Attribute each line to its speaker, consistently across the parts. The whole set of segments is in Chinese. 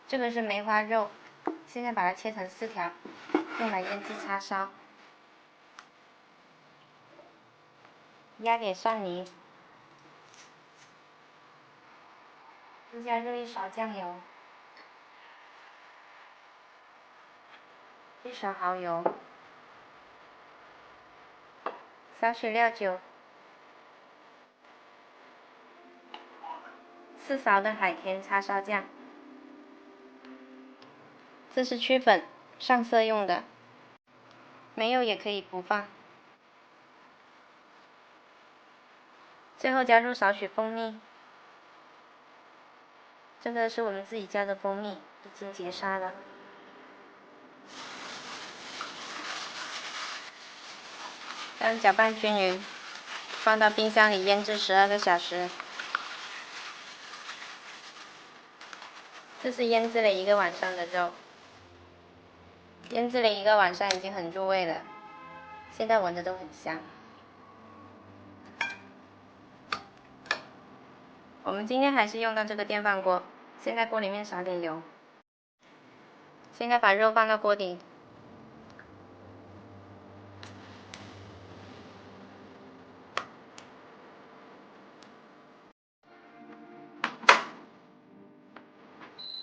Speaker 1: 这个是梅花肉，现在把它切成4条，用来腌制叉烧。压点蒜泥，加入1勺酱油，1勺蚝油，少许料酒，4勺的海天叉烧酱，这是曲粉，上色用的，没有也可以不放。最后加入少许蜂蜜，这个是我们自己家的蜂蜜，已经结沙了。这样搅拌均匀，放到冰箱里腌制12个小时。这是腌制了1个晚上的肉，腌制了1个晚上已经很入味了，现在闻着都很香。我们今天还是用到这个电饭锅，先在锅里面撒点油，现在把肉放到锅底，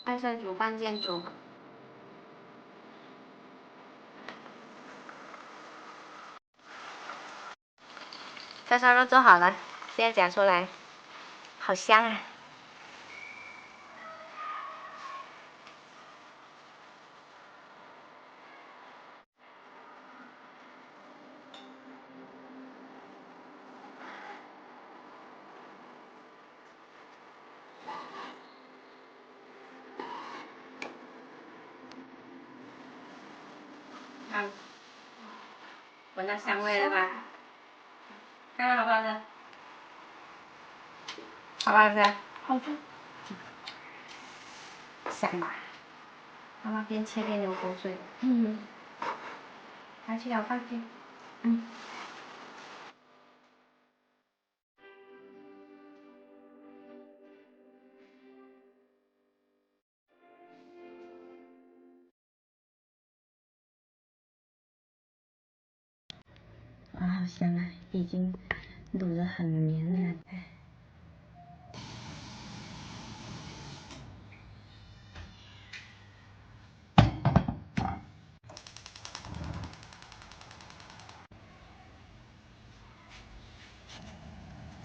Speaker 1: 按上煮饭键煮，叉烧肉做好了，现在夹出来，好香啊！看，闻到香味了吧？看看好不好吃？好不好吃？好吃。香吧？妈妈边切边流口水。拿去舀饭去。哇，好香啊！已经卤得很绵了。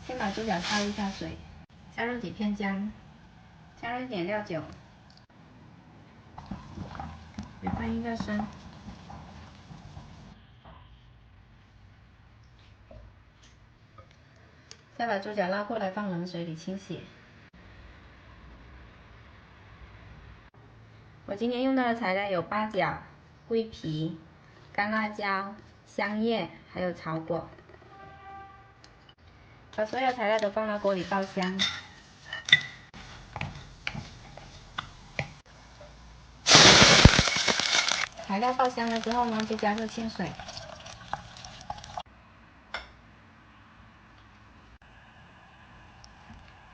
Speaker 1: 先把猪脚焯一下水，加入几片姜，加入一点料酒，也翻一个身。再把猪脚捞过来，放冷水里清洗。我今天用到的材料有八角、桂皮、干辣椒、香叶，还有草果。把所有材料都放到锅里爆香。材料爆香了之后呢，就加入清水。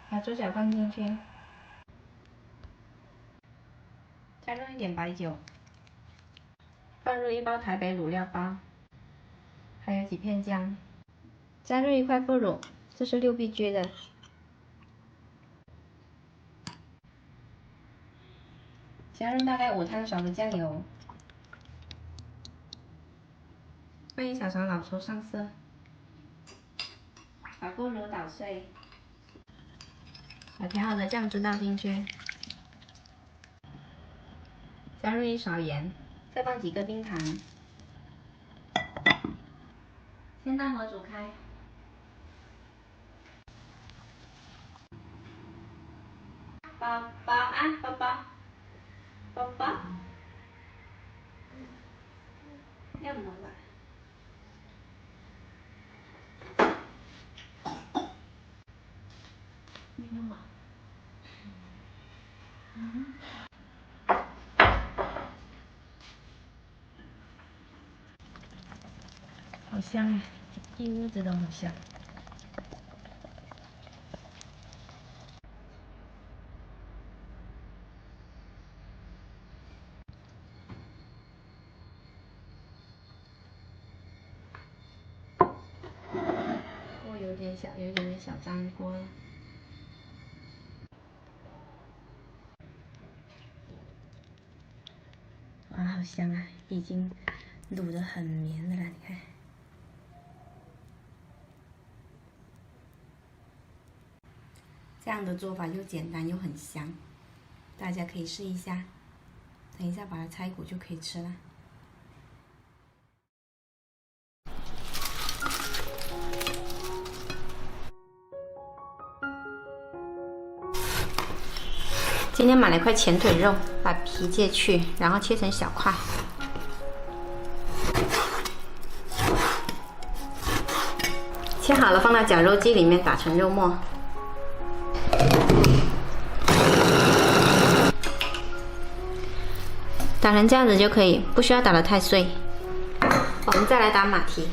Speaker 1: 把猪脚放进去，加入一点白酒，放入1包台北卤料包，还有几片姜，加入1块腐乳，这是6必居的，加入大概5汤勺的酱油，放1小勺老抽上色，把腐乳捣碎，把调好的酱汁倒进去，加入1勺盐，再放几个冰糖，先大火煮开。宝宝啊，宝宝，宝宝，要么吧。没有嘛？好香啊，一屋子都好香。有一点点小粘锅了。哇，好香啊！已经卤得很绵了，你看。这样的做法又简单又很香，大家可以试一下。等一下把它拆骨就可以吃了。今天买了一块前腿肉，把皮揭去，然后切成小块。切好了放到绞肉机里面打成肉末。打成这样子就可以，不需要打得太碎。我们再来打马蹄，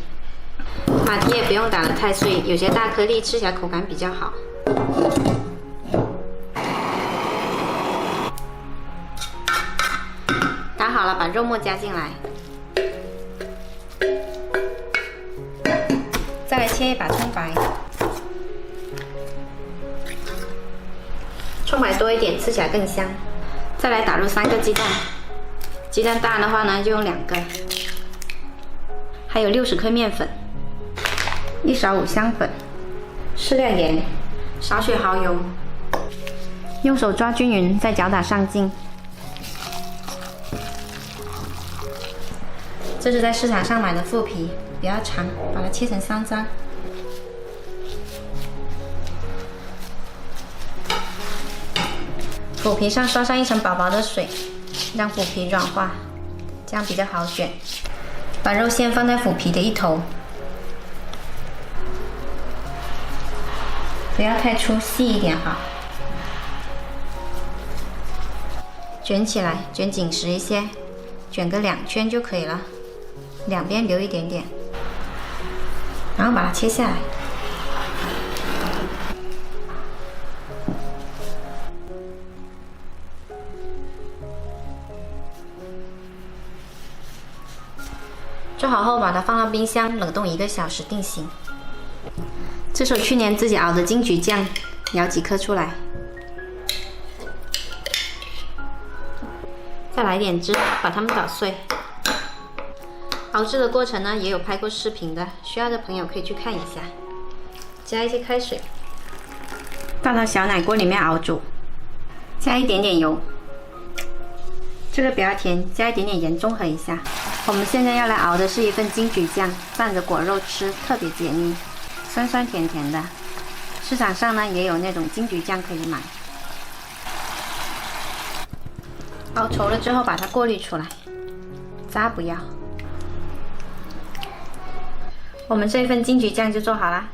Speaker 1: 马蹄也不用打得太碎，有些大颗粒，吃起来口感比较好。打好了，把肉末加进来，再来切一把葱白，葱白多一点，吃起来更香。再来打入3个鸡蛋。鸡蛋大的话呢，就用2个，还有60克面粉，1勺五香粉，适量盐，少许蚝油，用手抓均匀，再搅打上劲。这是在市场上买的腐皮，比较长，把它切成3张。腐皮上刷上一层薄薄的水。让腐皮软化，这样比较好卷。把肉馅放在腐皮的一头，不要太粗，细一点好。卷起来，卷紧实一些，卷个2圈就可以了，两边留一点点，然后把它切下来。做好后，把它放到冰箱冷冻1个小时定型。这是我去年自己熬的金桔酱，舀几颗出来，再来点汁，把它们捣碎。熬制的过程呢，也有拍过视频的，需要的朋友可以去看一下。加一些开水，倒到小奶锅里面熬煮，加一点点油。这个比较甜，加一点点盐中和一下。我们现在要来熬的是一份金桔酱，蘸着果肉吃，特别解腻，酸酸甜甜的。市场上呢也有那种金桔酱可以买。熬稠了之后，把它过滤出来，渣不要。我们这份金桔酱就做好啦，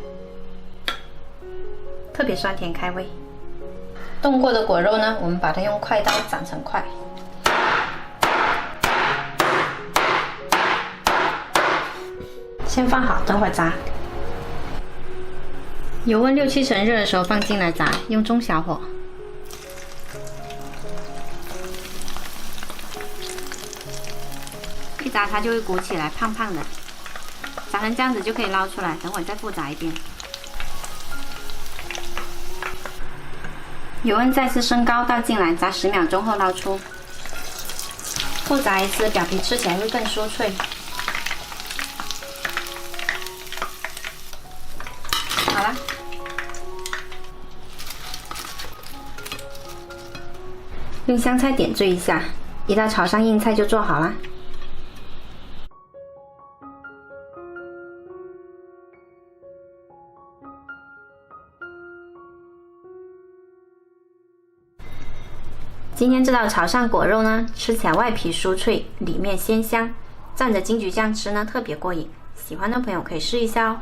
Speaker 1: 特别酸甜开胃。冻过的果肉呢，我们把它用快刀斩成块。先放好，等会儿炸。油温6、7成热的时候放进来炸，用中小火。一炸它就会鼓起来，胖胖的。炸成这样子就可以捞出来，等会儿再复炸一遍。油温再次升高，倒进来炸10秒钟后捞出。复炸一次，表皮吃起来会更酥脆。好了，用香菜点缀一下，一道潮汕硬菜就做好了。今天这道潮汕果肉呢，吃起来外皮酥脆，里面鲜香，蘸着金桔酱吃呢特别过瘾。喜欢的朋友可以试一下哦。